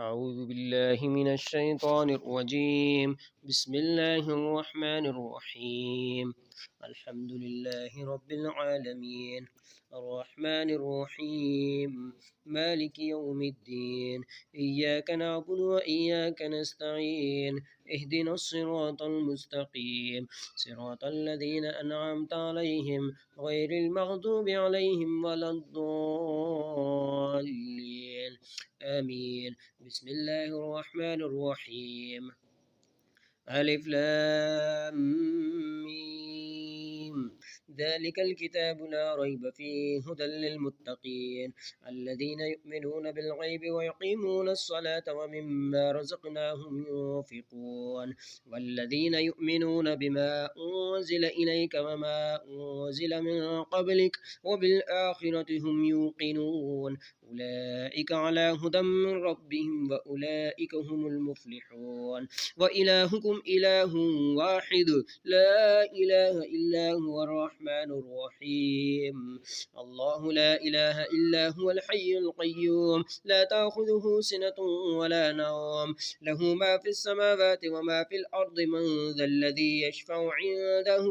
أعوذ بالله من الشيطان الرجيم. بسم الله الرحمن الرحيم. الحمد لله رب العالمين، الرحمن الرحيم، مالك يوم الدين. إياك نعبد وإياك نستعين. اهدنا الصراط المستقيم، صراط الذين أنعمت عليهم غير المغضوب عليهم ولا الضالين. آمين. بسم الله الرحمن الرحيم. ألف لام ميم. ذلك الكتاب لا ريب فيه هدى للمتقين الذين يؤمنون بالغيب ويقيمون الصلاة ومما رزقناهم ينفقون والذين يؤمنون بما أنزل إليك وما أنزل من قبلك وبالآخرة هم يوقنون أولئك على هدى من ربهم وأولئك هم المفلحون. وإلهكم إله واحد لا إله إلا هو الرحمن الرحيم. الله لا إله إلا هو الحي القيوم لا تأخذه سنة ولا نوم له ما في السماوات وما في الأرض من ذا الذي يشفع عنده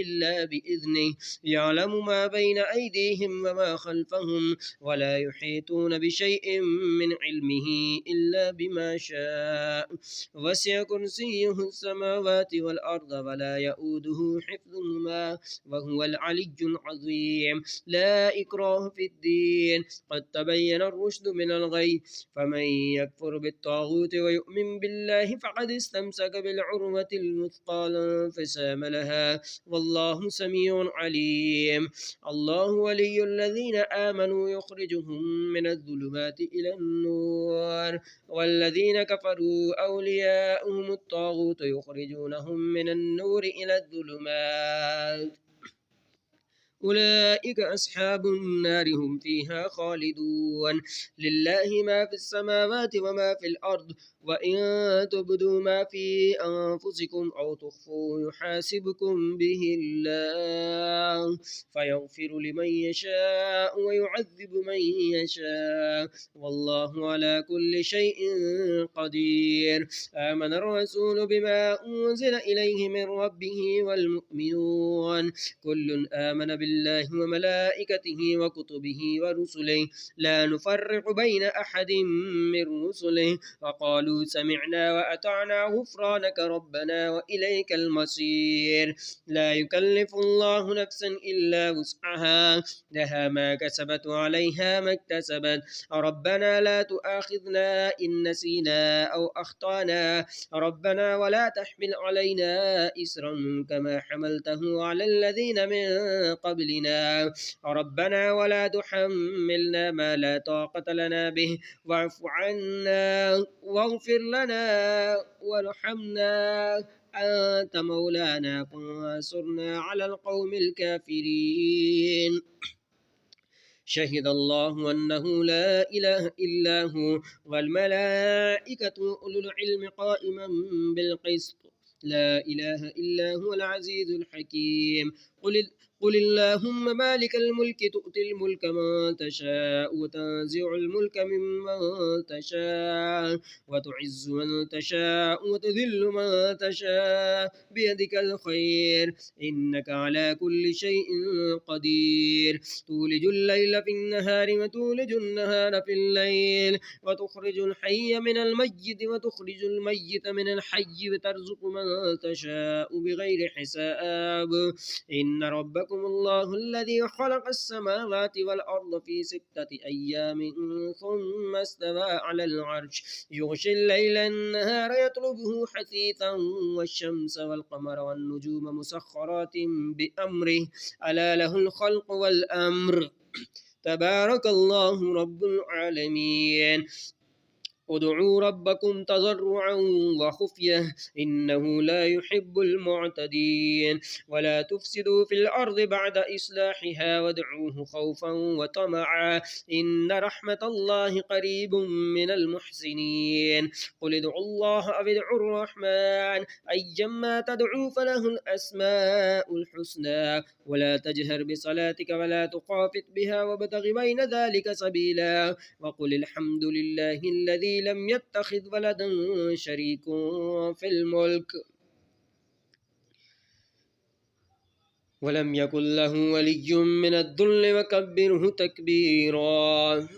إلا بإذنه يعلم ما بين أيديهم وما خلفهم ولا يحيطون بشيء من علمه إلا بما شاء وسع كرسيه السماوات والأرض ولا يؤوده حفظهما وهو العلي العظيم. لا إكراه في الدين قد تبين الرشد من الغي فمن يكفر بالطاغوت ويؤمن بالله فقد استمسك بالعروة الوثقى لا انفصام لها والله سميع عليم. الله ولي الذين آمنوا يخرجهم من الظلمات إلى النور والذين كفروا أولياؤهم الطاغوت يخرجونهم من النور إلى الظلمات أولئك أصحاب النار هم فيها خالدون. لله ما في السماوات وما في الأرض وإن تبدوا ما في أنفسكم أو تخفوه يحاسبكم به الله فيغفر لمن يشاء ويعذب من يشاء والله على كل شيء قدير. آمن الرسول بما أنزل إليه من ربه والمؤمنون كل آمن بالله وملائكته وكتبه ورسله لا نفرق بين أحد من رسله وقالوا سمعنا وأطعنا غفرانك ربنا وإليك المصير. لا يكلف الله نفسا إلا وسعها لها ما كسبت وعليها ما اكتسبت ربنا لا تؤاخذنا إن نسينا أو أخطأنا ربنا ولا تحمل علينا إسرا كما حملته على الذين من قبلنا ربنا ولا تحملنا ما لا طاقة لنا به واعف عنا واغفر لنا وارحمنا أنت مولانا فانصرنا على القوم الكافرين. شهد الله أنه لا إله إلا هو والملائكة أولو العلم قائما بالقسط لا إله إلا هو العزيز الحكيم. قل اللهم مالك الملك تؤتي الملك من تشاء وتنزع الملك ممن تشاء وتعز من تشاء وتذل من تشاء بيدك الخير إنك على كل شيء قدير. تولج الليل في النهار وتولج النهار في الليل وتخرج الحي من الميت وتخرج الميت من الحي وترزق من تشاء بغير حساب. إن ربكم الله الذي خلق السماوات والأرض في 6 أيام ثم استوى على العرش يغشي الليل النهار يطلبه حثيثا والشمس والقمر والنجوم مسخرات بأمره ألا له الخلق والأمر تبارك الله رب العالمين. ادعوا ربكم تضرعا وخفية إنه لا يحب المعتدين. ولا تفسدوا في الأرض بعد إصلاحها وادعوه خوفا وطمعا إن رحمة الله قريب من المحسنين. قل ادعوا الله أو ادعوا الرحمن أيما تدعوا فله الأسماء الحسنى ولا تجهر بصلاتك ولا تخافت بها وابتغ بين ذلك سبيلا وقل الحمد لله الذي الذي لم يتخذ ولدا شريك في الملك ولم يكن له ولي من الذل وكبره تكبيرا.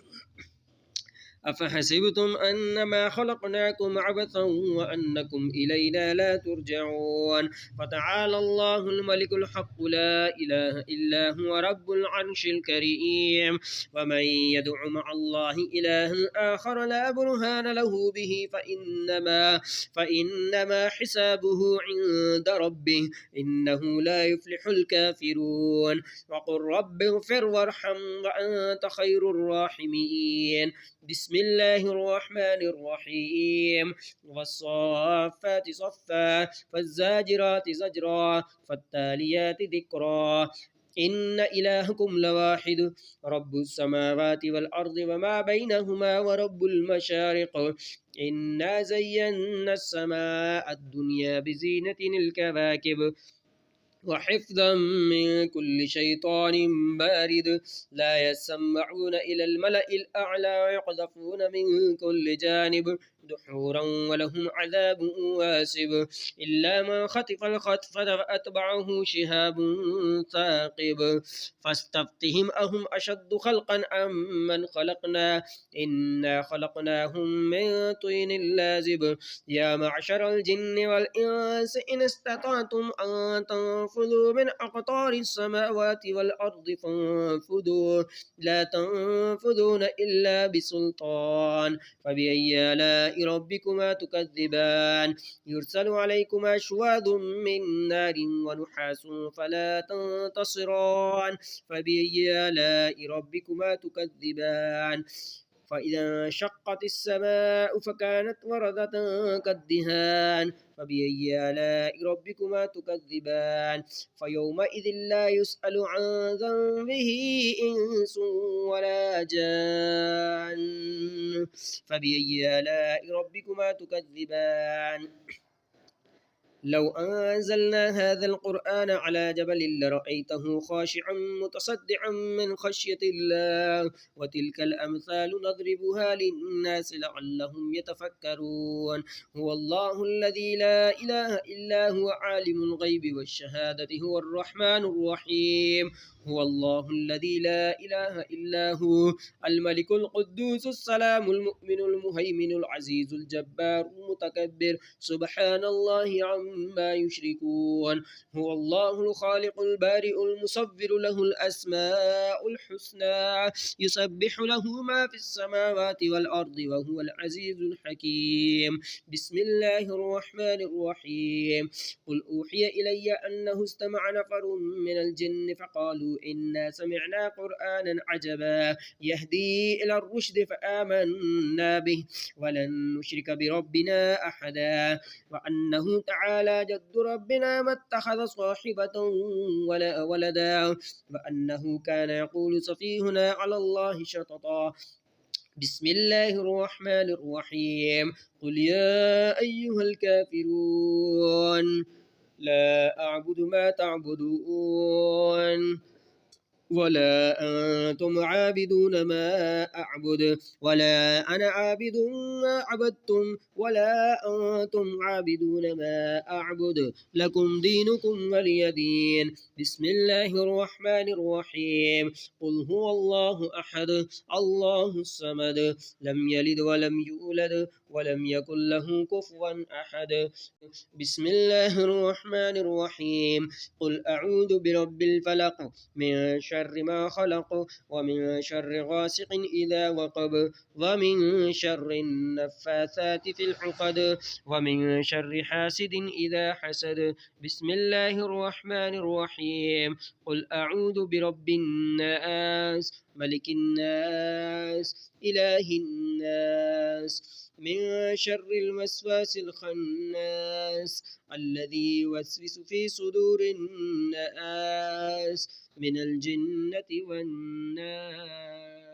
أفحسبتم أنما خلقناكم عبثا وأنكم إلينا لا ترجعون فتعالى الله الملك الحق لا إله إلا هو رب العرش الكريم. ومن يدع مع الله إلها آخر لا برهان له به فإنما حسابه عند ربه إنه لا يفلح الكافرون. وقل رب اغفر وارحم وأنت خير الراحمين. بسم الله الرحمن الرحيم. والصافات صفا فالزاجرات زجرا فالتاليات ذكرا. إن إلهكم لواحد رب السماوات والأرض وما بينهما ورب المشارق. إنا زينا السماء الدنيا بزينة الكواكب وحفظا من كل شيطان بارد. لا يسمعون إلى الملأ الأعلى ويقذفون من كل جانب دحورا ولهم عذاب واسب. إلا من خطف الخطف فأتبعه شهاب ثاقب. فاستفتهم أهم أشد خلقا أم من خلقنا إنا خلقناهم من طين لازب. يا معشر الجن والإنس إن استطعتم أن تنفذوا من أقطار السماوات والأرض فانفذوا لا تنفذون إلا بسلطان. فبأي آلاء ربكما تكذبان. يرسل عليكما شواظ من نار ونحاس فلا تنتصران. فبأي آلاء ربكما تكذبان. فإذا انشقت السماء فكانت وردة كالدهان. فبأي آلاء ربكما تكذبان. فيومئذ لا يسأل عن ذنبه إنس ولا جان. فبأي آلاء ربكما تكذبان. لو أنزلنا هذا القرآن على جبل لرأيته خاشعا متصدعا من خشية الله. وتلك الأمثال نضربها للناس لعلهم يتفكرون. هو الله الذي لا إله إلا هو عالم الغيب والشهادة هو الرحمن الرحيم. هو الله الذي لا إله إلا هو الملك القدوس السلام المؤمن المهيمن العزيز الجبار المتكبر سبحان الله عما يشركون. هو الله الخالق البارئ المصور له الأسماء الحسنى يسبح له ما في السماوات والأرض وهو العزيز الحكيم. بسم الله الرحمن الرحيم. قل أوحي إلي أنه استمع نفر من الجن فقالوا إنا سمعنا قرآنا عجبا يهدي إلى الرشد فآمنا به ولن نشرك بربنا أحدا. وأنه تعالى جد ربنا ما اتخذ صاحبة ولا ولدا. وأنه كان يقول سفيهنا على الله شططا. بسم الله الرحمن الرحيم. قل يا أيها الكافرون لا أعبد ما تعبدون ولا أنتم عابدون ما أعبد ولا أنا عابد ما عبدتم ولا أنتم عابدون ما أعبد لكم دينكم ولي دين. بسم الله الرحمن الرحيم. قل هو الله أحد الله الصمد لم يلد ولم يولد ولم يكن له كفوا أحد. بسم الله الرحمن الرحيم. قل أعوذ برب الفلق من شر ما خلق ومن شر غاسق إذا وقب ومن شر النفاثات في العقد ومن شر حاسد إذا حسد. بسم الله الرحمن الرحيم. قل أعوذ برب الناس ملك الناس إله الناس من شر الوسواس الخناس الذي يوسوس في صدور الناس من الجنة والناس.